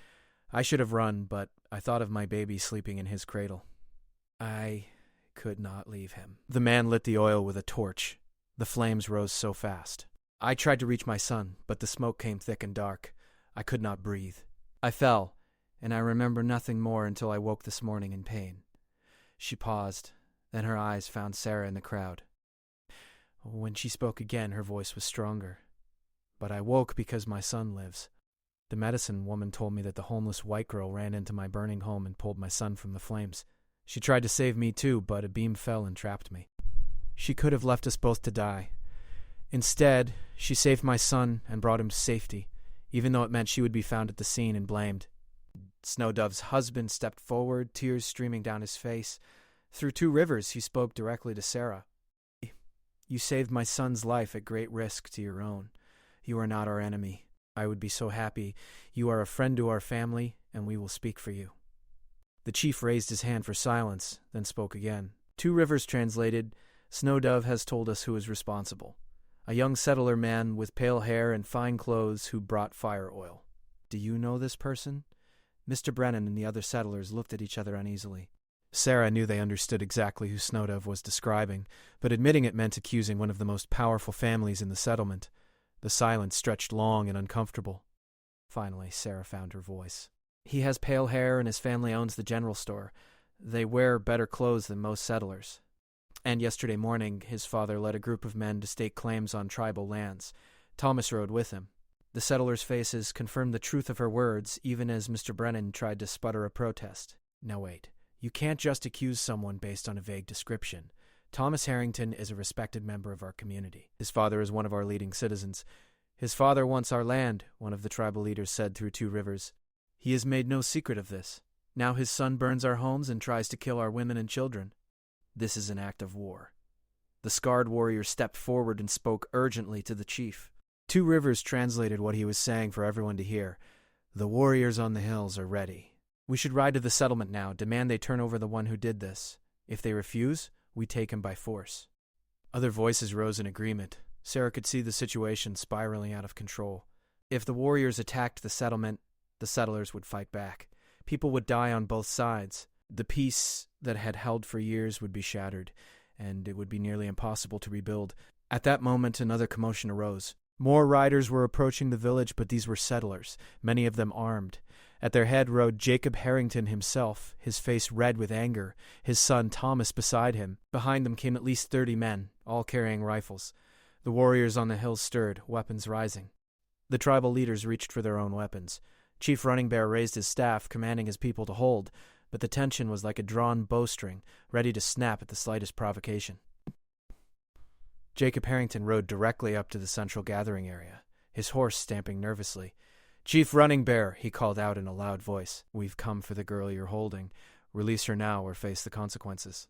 I should have run, but I thought of my baby sleeping in his cradle. I could not leave him." The man lit the oil with a torch. The flames rose so fast. "I tried to reach my son, but the smoke came thick and dark. I could not breathe. I fell, and I remember nothing more until I woke this morning in pain." She paused, then her eyes found Sarah in the crowd. When she spoke again, her voice was stronger. "But I woke because my son lives. The medicine woman told me that the homeless white girl ran into my burning home and pulled my son from the flames. She tried to save me too, but a beam fell and trapped me. She could have left us both to die. Instead, she saved my son and brought him to safety, even though it meant she would be found at the scene and blamed." Snowdove's husband stepped forward, tears streaming down his face. Through 2 Rivers, he spoke directly to Sarah. "You saved my son's life at great risk to your own. You are not our enemy. I would be so happy. You are a friend to our family, and we will speak for you." The chief raised his hand for silence, then spoke again. 2 Rivers translated, "Snowdove has told us who is responsible. a young settler man with pale hair and fine clothes who brought fire oil. "Do you know this person?" Mr. Brennan and the other settlers looked at each other uneasily. Sarah knew they understood exactly who Snowdove was describing, but admitting it meant accusing one of the most powerful families in the settlement. The silence stretched long and uncomfortable. Finally, Sarah found her voice. "He has pale hair and his family owns the general store. They wear better clothes than most settlers. And yesterday morning, his father led a group of men to stake claims on tribal lands. Thomas rode with him." The settlers' faces confirmed the truth of her words, even as Mr. Brennan tried to sputter a protest. "Now wait. You can't just accuse someone based on a vague description. Thomas Harrington is a respected member of our community. His father is one of our leading citizens. His father wants our land," one of the tribal leaders said through Two Rivers. "He has made no secret of this. Now his son burns our homes and tries to kill our women and children. This is an act of war." The scarred warrior stepped forward and spoke urgently to the chief. Two Rivers translated what he was saying for everyone to hear. "The warriors on the hills are ready. We should ride to the settlement now, demand they turn over the one who did this. If they refuse, we take him by force." Other voices rose in agreement. Sarah could see the situation spiraling out of control. If the warriors attacked the settlement, the settlers would fight back. People would die on both sides. The peace that had held for years would be shattered, and it would be nearly impossible to rebuild. At that moment, another commotion arose. More riders were approaching the village, but these were settlers, many of them armed. At their head rode Jacob Harrington himself, his face red with anger, his son Thomas beside him. Behind them came at least 30 men, all carrying rifles. The warriors on the hills stirred, weapons rising. The tribal leaders reached for their own weapons. Chief Running Bear raised his staff, commanding his people to hold, but the tension was like a drawn bowstring, ready to snap at the slightest provocation. Jacob Harrington rode directly up to the central gathering area, his horse stamping nervously. "Chief Running Bear," he called out in a loud voice, "we've come for the girl you're holding. Release her now or face the consequences."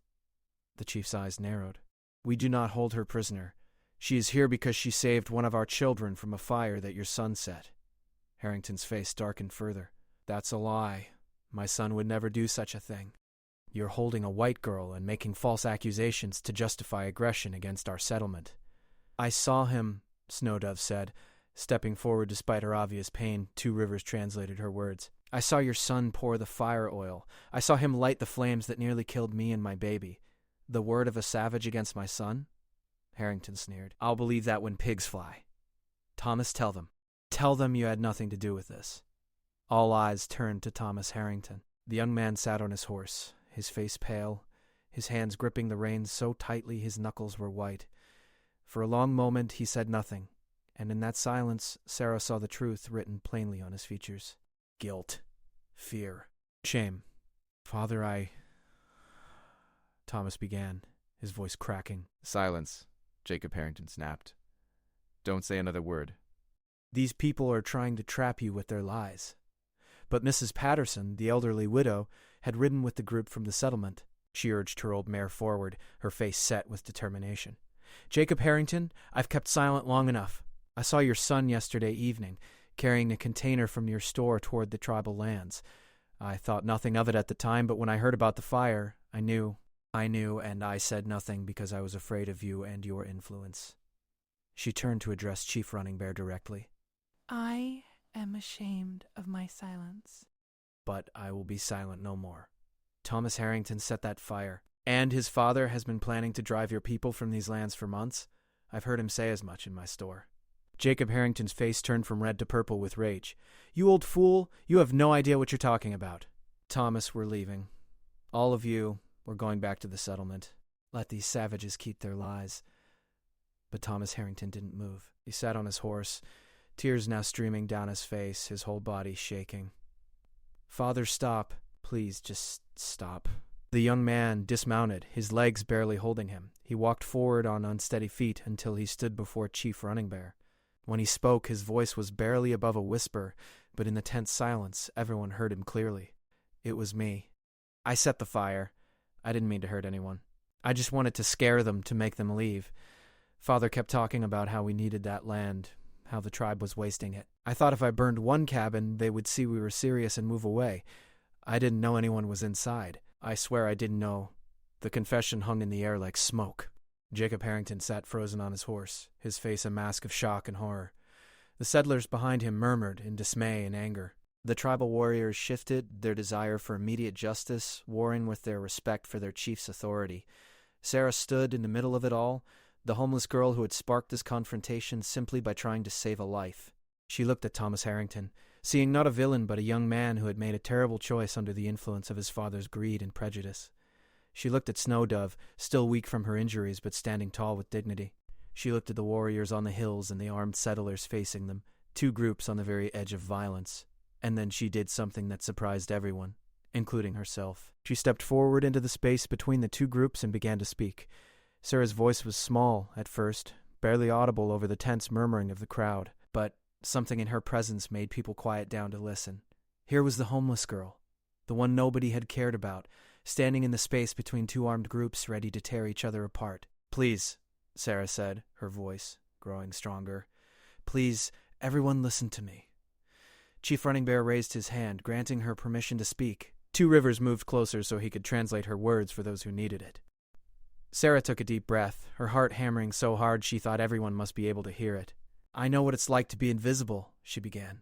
The chief's eyes narrowed. "We do not hold her prisoner. She is here because she saved one of our children from a fire that your son set." Harrington's face darkened further. "That's a lie. My son would never do such a thing. You're holding a white girl and making false accusations to justify aggression against our settlement." "I saw him," Snowdove said, stepping forward despite her obvious pain. Two Rivers translated her words. "I saw your son pour the fire oil. I saw him light the flames that nearly killed me and my baby. The word of a savage against my son?" Harrington sneered. "I'll believe that when pigs fly. Thomas, tell them. Tell them you had nothing to do with this." All eyes turned to Thomas Harrington. The young man sat on his horse, his face pale, his hands gripping the reins so tightly his knuckles were white. For a long moment he said nothing, and in that silence Sarah saw the truth written plainly on his features. Guilt, fear, shame. "Father, Thomas began, his voice cracking. "Silence," Jacob Harrington snapped. "Don't say another word." "These people are trying to trap you with their lies." But Mrs. Patterson, the elderly widow, had ridden with the group from the settlement. She urged her old mare forward, her face set with determination. "Jacob Harrington, I've kept silent long enough. I saw your son yesterday evening, carrying a container from your store toward the tribal lands. I thought nothing of it at the time, but when I heard about the fire, I knew, and I said nothing because I was afraid of you and your influence." She turned to address Chief Running Bear directly. "I am ashamed of my silence." "But I will be silent no more. Thomas Harrington set that fire, and his father has been planning to drive your people from these lands for months. I've heard him say as much in my store." Jacob Harrington's face turned from red to purple with rage. "You old fool, you have no idea what you're talking about. Thomas, we're leaving. All of you, we're going back to the settlement. Let these savages keep their lies." But Thomas Harrington didn't move. He sat on his horse, tears now streaming down his face, his whole body shaking. "Father, stop. Please, just stop." The young man dismounted, his legs barely holding him. He walked forward on unsteady feet until he stood before Chief Running Bear. When he spoke, his voice was barely above a whisper, but in the tense silence, everyone heard him clearly. "It was me. I set the fire. I didn't mean to hurt anyone. I just wanted to scare them to make them leave. Father kept talking about how we needed that land, how the tribe was wasting it. I thought if I burned one cabin, they would see we were serious and move away. I didn't know anyone was inside. I swear I didn't know." The confession hung in the air like smoke. Jacob Harrington sat frozen on his horse, his face a mask of shock and horror. The settlers behind him murmured in dismay and anger. The tribal warriors shifted, their desire for immediate justice warring with their respect for their chief's authority. Sarah stood in the middle of it all, the homeless girl who had sparked this confrontation simply by trying to save a life. She looked at Thomas Harrington, seeing not a villain but a young man who had made a terrible choice under the influence of his father's greed and prejudice. She looked at Snowdove, still weak from her injuries but standing tall with dignity. She looked at the warriors on the hills and the armed settlers facing them, two groups on the very edge of violence. And then she did something that surprised everyone, including herself. She stepped forward into the space between the two groups and began to speak. Sarah's voice was small at first, barely audible over the tense murmuring of the crowd, but something in her presence made people quiet down to listen. Here was the homeless girl, the one nobody had cared about, standing in the space between two armed groups ready to tear each other apart. "Please," Sarah said, her voice growing stronger. "Please, everyone listen to me." Chief Running Bear raised his hand, granting her permission to speak. Two Rivers moved closer so he could translate her words for those who needed it. Sarah took a deep breath, her heart hammering so hard she thought everyone must be able to hear it. "I know what it's like to be invisible," she began.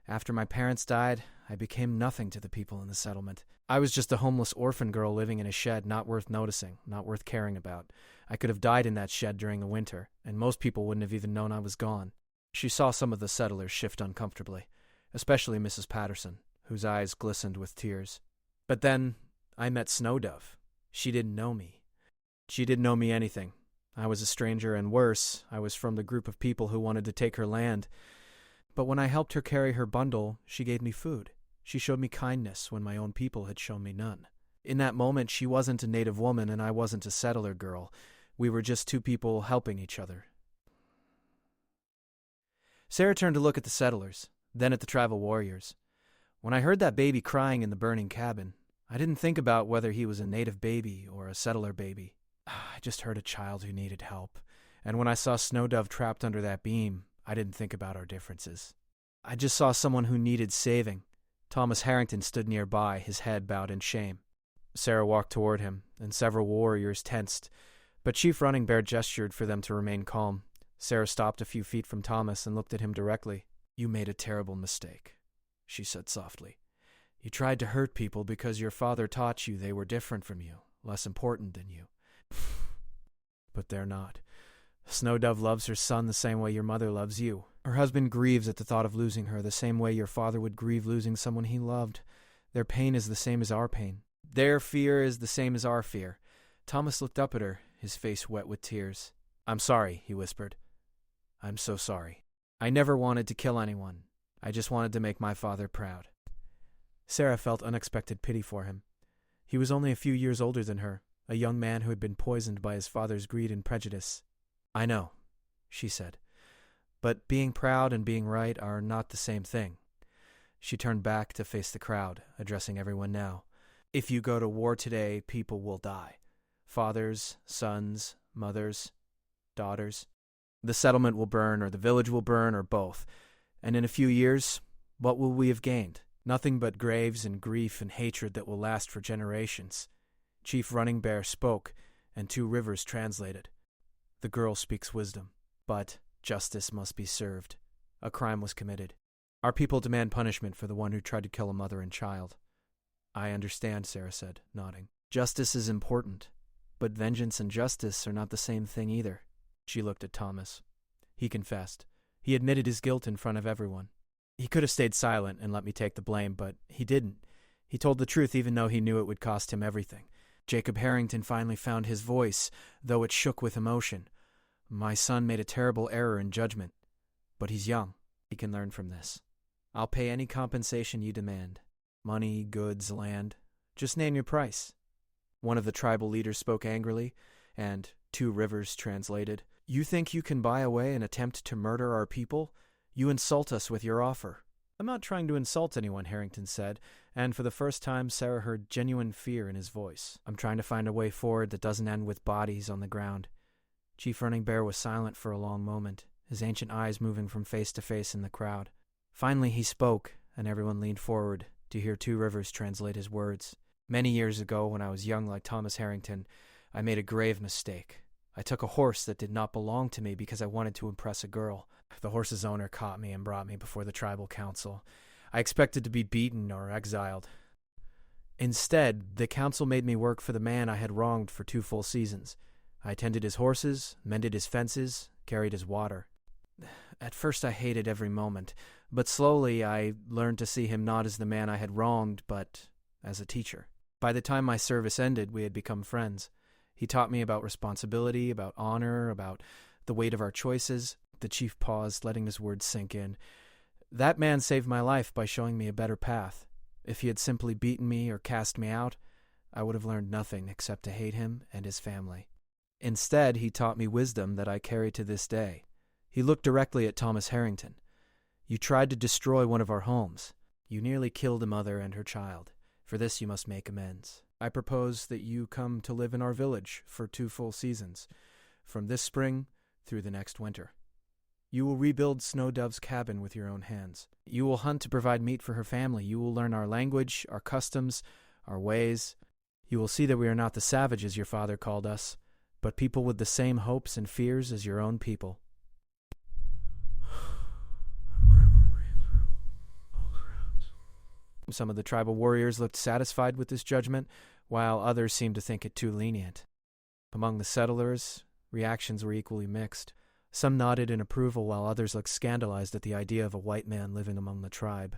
"After my parents died, I became nothing to the people in the settlement. I was just a homeless orphan girl living in a shed not worth noticing, not worth caring about. I could have died in that shed during the winter, and most people wouldn't have even known I was gone." She saw some of the settlers shift uncomfortably, especially Mrs. Patterson, whose eyes glistened with tears. "But then I met Snowdove. She didn't know me. She didn't know me anything. I was a stranger, and worse, I was from the group of people who wanted to take her land. But when I helped her carry her bundle, she gave me food. She showed me kindness when my own people had shown me none. In that moment, she wasn't a native woman and I wasn't a settler girl. We were just two people helping each other." Sarah turned to look at the settlers, then at the tribal warriors. "When I heard that baby crying in the burning cabin, I didn't think about whether he was a native baby or a settler baby. I just heard a child who needed help. And when I saw Snowdove trapped under that beam, I didn't think about our differences. I just saw someone who needed saving." Thomas Harrington stood nearby, his head bowed in shame. Sarah walked toward him, and several warriors tensed, but Chief Running Bear gestured for them to remain calm. Sarah stopped a few feet from Thomas and looked at him directly. "You made a terrible mistake," she said softly. "You tried to hurt people because your father taught you they were different from you, less important than you. But they're not. Snowdove loves her son the same way your mother loves you. Her husband grieves at the thought of losing her the same way your father would grieve losing someone he loved. Their pain is the same as our pain. Their fear is the same as our fear." Thomas looked up at her, his face wet with tears. "I'm sorry," he whispered. "I'm so sorry. I never wanted to kill anyone. I just wanted to make my father proud." Sarah felt unexpected pity for him. He was only a few years older than her, a young man who had been poisoned by his father's greed and prejudice. "I know," she said, "but being proud and being right are not the same thing." She turned back to face the crowd, addressing everyone now. "If you go to war today, people will die. Fathers, sons, mothers, daughters. The settlement will burn, or the village will burn, or both. And in a few years, what will we have gained? Nothing but graves and grief and hatred that will last for generations." Chief Running Bear spoke, and Two Rivers translated. "The girl speaks wisdom, but justice must be served. A crime was committed. Our people demand punishment for the one who tried to kill a mother and child." "I understand," Sarah said, nodding. "Justice is important, but vengeance and justice are not the same thing either." She looked at Thomas. He confessed. He admitted his guilt in front of everyone. "He could have stayed silent and let me take the blame, but he didn't. He told the truth even though he knew it would cost him everything." Jacob Harrington finally found his voice, though it shook with emotion. "My son made a terrible error in judgment, but he's young. He can learn from this. I'll pay any compensation you demand. Money, goods, land. Just name your price." One of the tribal leaders spoke angrily, and Two Rivers translated. "You think you can buy away an attempt to murder our people? You insult us with your offer." "I'm not trying to insult anyone," Harrington said, and for the first time Sarah heard genuine fear in his voice. "I'm trying to find a way forward that doesn't end with bodies on the ground." Chief Running Bear was silent for a long moment, his ancient eyes moving from face to face in the crowd. Finally he spoke, and everyone leaned forward to hear Two Rivers translate his words. "Many years ago, when I was young like Thomas Harrington, I made a grave mistake. I took a horse that did not belong to me because I wanted to impress a girl. The horse's owner caught me and brought me before the tribal council. I expected to be beaten or exiled. Instead, the council made me work for the man I had wronged for 2 full seasons. I tended his horses, mended his fences, carried his water. At first I hated every moment, but slowly I learned to see him not as the man I had wronged, but as a teacher. By the time my service ended, we had become friends. He taught me about responsibility, about honor, about the weight of our choices. The chief paused, letting his words sink in. That man saved my life by showing me a better path. If he had simply beaten me or cast me out, I would have learned nothing except to hate him and his family. Instead, he taught me wisdom that I carry to this day. He looked directly at Thomas Harrington. You tried to destroy one of our homes. You nearly killed a mother and her child. For this you must make amends. I propose that you come to live in our village for 2 full seasons, from this spring through the next winter. You will rebuild Snowdove's cabin with your own hands. You will hunt to provide meat for her family. You will learn our language, our customs, our ways. You will see that we are not the savages your father called us, but people with the same hopes and fears as your own people. Some of the tribal warriors looked satisfied with this judgment, while others seemed to think it too lenient. Among the settlers, reactions were equally mixed. Some nodded in approval, while others looked scandalized at the idea of a white man living among the tribe.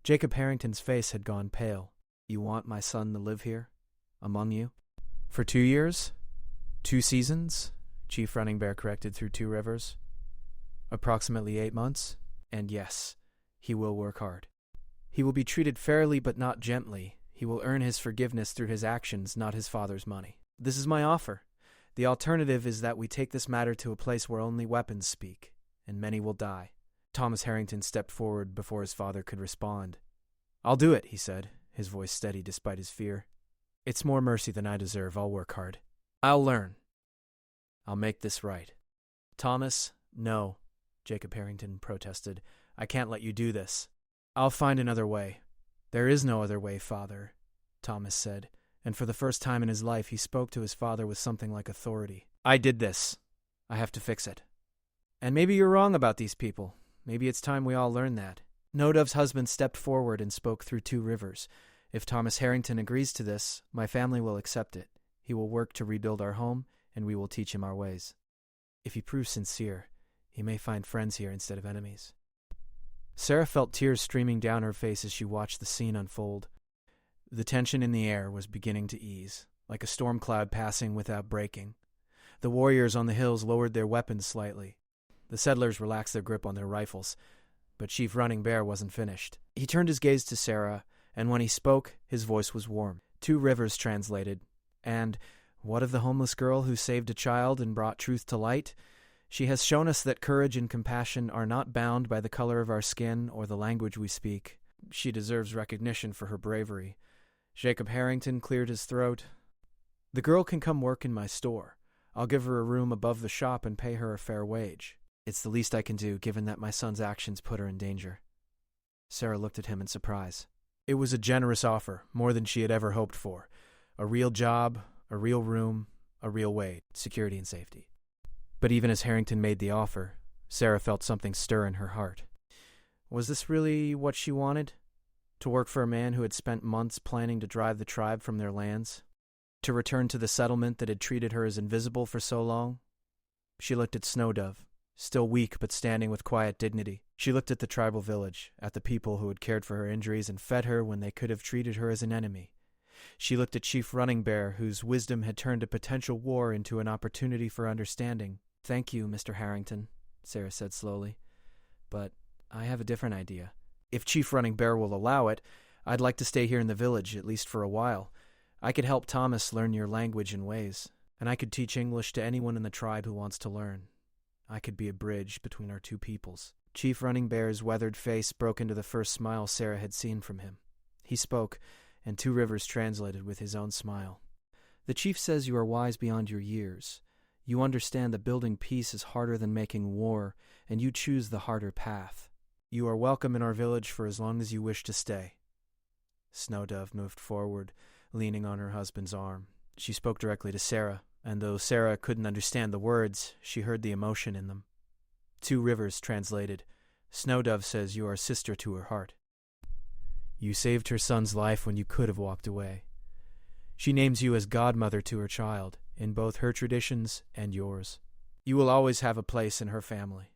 Jacob Harrington's face had gone pale. You want my son to live here? Among you? For 2 years? 2 seasons? Chief Running Bear corrected through 2 rivers. Approximately 8 months? And yes, he will work hard. He will be treated fairly but not gently. He will earn his forgiveness through his actions, not his father's money. This is my offer. The alternative is that we take this matter to a place where only weapons speak, and many will die. Thomas Harrington stepped forward before his father could respond. I'll do it, he said, his voice steady despite his fear. It's more mercy than I deserve. I'll work hard. I'll learn. I'll make this right. Thomas, no, Jacob Harrington protested. I can't let you do this. I'll find another way. There is no other way, Father, Thomas said, and for the first time in his life he spoke to his father with something like authority. I did this. I have to fix it. And maybe you're wrong about these people. Maybe it's time we all learn that. Snowdove's husband stepped forward and spoke through 2 rivers. If Thomas Harrington agrees to this, my family will accept it. He will work to rebuild our home, and we will teach him our ways. If he proves sincere, he may find friends here instead of enemies. Sarah felt tears streaming down her face as she watched the scene unfold. The tension in the air was beginning to ease, like a storm cloud passing without breaking. The warriors on the hills lowered their weapons slightly. The settlers relaxed their grip on their rifles, but Chief Running Bear wasn't finished. He turned his gaze to Sarah, and when he spoke, his voice was warm. 2 rivers translated, and what of the homeless girl who saved a child and brought truth to light? She has shown us that courage and compassion are not bound by the color of our skin or the language we speak. She deserves recognition for her bravery. Jacob Harrington cleared his throat. The girl can come work in my store. I'll give her a room above the shop and pay her a fair wage. It's the least I can do, given that my son's actions put her in danger. Sarah looked at him in surprise. It was a generous offer, more than she had ever hoped for. A real job, a real room, a real wage, security and safety. But even as Harrington made the offer, Sarah felt something stir in her heart. Was this really what she wanted? To work for a man who had spent months planning to drive the tribe from their lands? To return to the settlement that had treated her as invisible for so long? She looked at Snowdove, still weak but standing with quiet dignity. She looked at the tribal village, at the people who had cared for her injuries and fed her when they could have treated her as an enemy. She looked at Chief Running Bear, whose wisdom had turned a potential war into an opportunity for understanding. Thank you, Mr. Harrington, Sarah said slowly. But I have a different idea. If Chief Running Bear will allow it, I'd like to stay here in the village, at least for a while. I could help Thomas learn your language and ways, and I could teach English to anyone in the tribe who wants to learn. I could be a bridge between our 2 peoples. Chief Running Bear's weathered face broke into the first smile Sarah had seen from him. He spoke, and 2 rivers translated with his own smile. The chief says you are wise beyond your years. You understand that building peace is harder than making war, and you choose the harder path. You are welcome in our village for as long as you wish to stay. Snowdove moved forward, leaning on her husband's arm. She spoke directly to Sarah, and though Sarah couldn't understand the words, she heard the emotion in them. Two Rivers translated, Snowdove says you are a sister to her heart. You saved her son's life when you could have walked away. She names you as godmother to her child, in both her traditions and yours. You will always have a place in her family.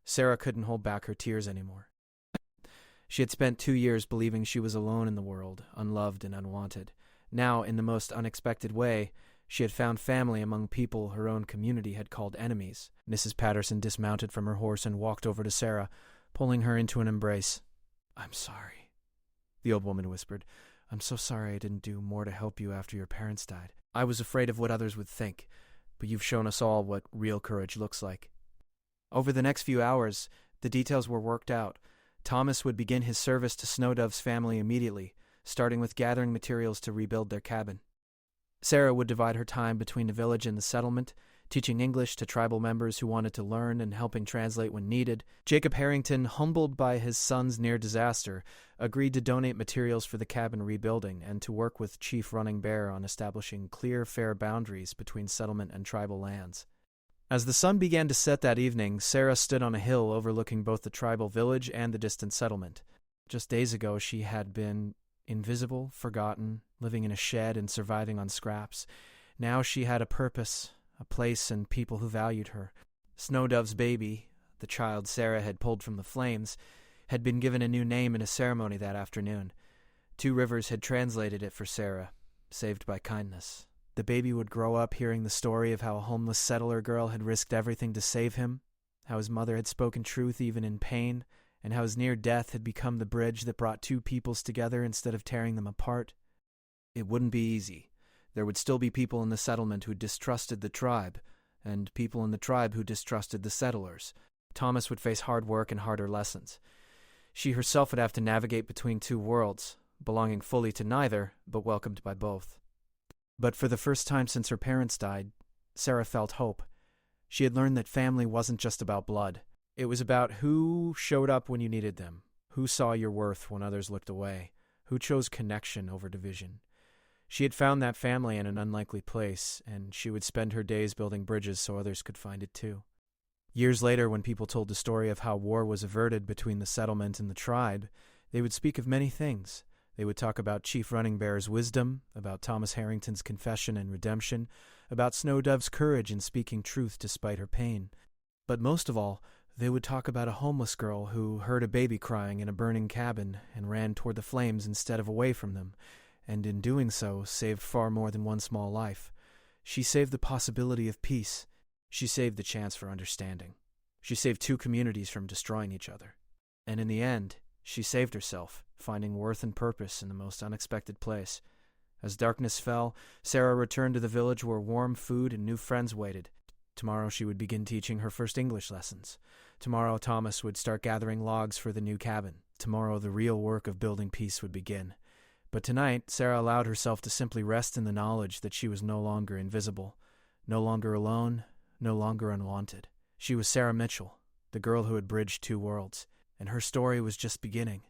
Sarah couldn't hold back her tears anymore. She had spent 2 years believing she was alone in the world, unloved and unwanted. Now, in the most unexpected way, she had found family among people her own community had called enemies. Mrs. Patterson dismounted from her horse and walked over to Sarah, pulling her into an embrace. I'm sorry, the old woman whispered. I'm so sorry I didn't do more to help you after your parents died. I was afraid of what others would think, but you've shown us all what real courage looks like. Over the next few hours, the details were worked out. Thomas would begin his service to Snowdove's family immediately, starting with gathering materials to rebuild their cabin. Sarah would divide her time between the village and the settlement, teaching English to tribal members who wanted to learn and helping translate when needed. Jacob Harrington, humbled by his son's near disaster, agreed to donate materials for the cabin rebuilding and to work with Chief Running Bear on establishing clear, fair boundaries between settlement and tribal lands. As the sun began to set that evening, Sarah stood on a hill overlooking both the tribal village and the distant settlement. Just days ago, she had been invisible, forgotten, living in a shed and surviving on scraps. Now she had a purpose, a place, and people who valued her. Snowdove's baby, the child Sarah had pulled from the flames, had been given a new name in a ceremony that afternoon. Two Rivers had translated it for Sarah, saved by kindness. The baby would grow up hearing the story of how a homeless settler girl had risked everything to save him, how his mother had spoken truth even in pain, and how his near death had become the bridge that brought two peoples together instead of tearing them apart. It wouldn't be easy. There would still be people in the settlement who distrusted the tribe, and people in the tribe who distrusted the settlers. Thomas would face hard work and harder lessons. She herself would have to navigate between two worlds, belonging fully to neither, but welcomed by both. But for the first time since her parents died, Sarah felt hope. She had learned that family wasn't just about blood. It was about who showed up when you needed them, who saw your worth when others looked away, who chose connection over division. She had found that family in an unlikely place, and she would spend her days building bridges so others could find it too. Years later, when people told the story of how war was averted between the settlement and the tribe, they would speak of many things. They would talk about Chief Running Bear's wisdom, about Thomas Harrington's confession and redemption, about Snowdove's courage in speaking truth despite her pain. But most of all, they would talk about a homeless girl who heard a baby crying in a burning cabin and ran toward the flames instead of away from them, and in doing so saved far more than one small life. She saved the possibility of peace. She saved the chance for understanding. She saved two communities from destroying each other. And in the end, she saved herself, finding worth and purpose in the most unexpected place. As darkness fell, Sarah returned to the village where warm food and new friends waited. Tomorrow she would begin teaching her first English lessons. Tomorrow Thomas would start gathering logs for the new cabin. Tomorrow the real work of building peace would begin. But tonight, Sarah allowed herself to simply rest in the knowledge that she was no longer invisible, no longer alone, no longer unwanted. She was Sarah Mitchell, the girl who had bridged two worlds, and her story was just beginning.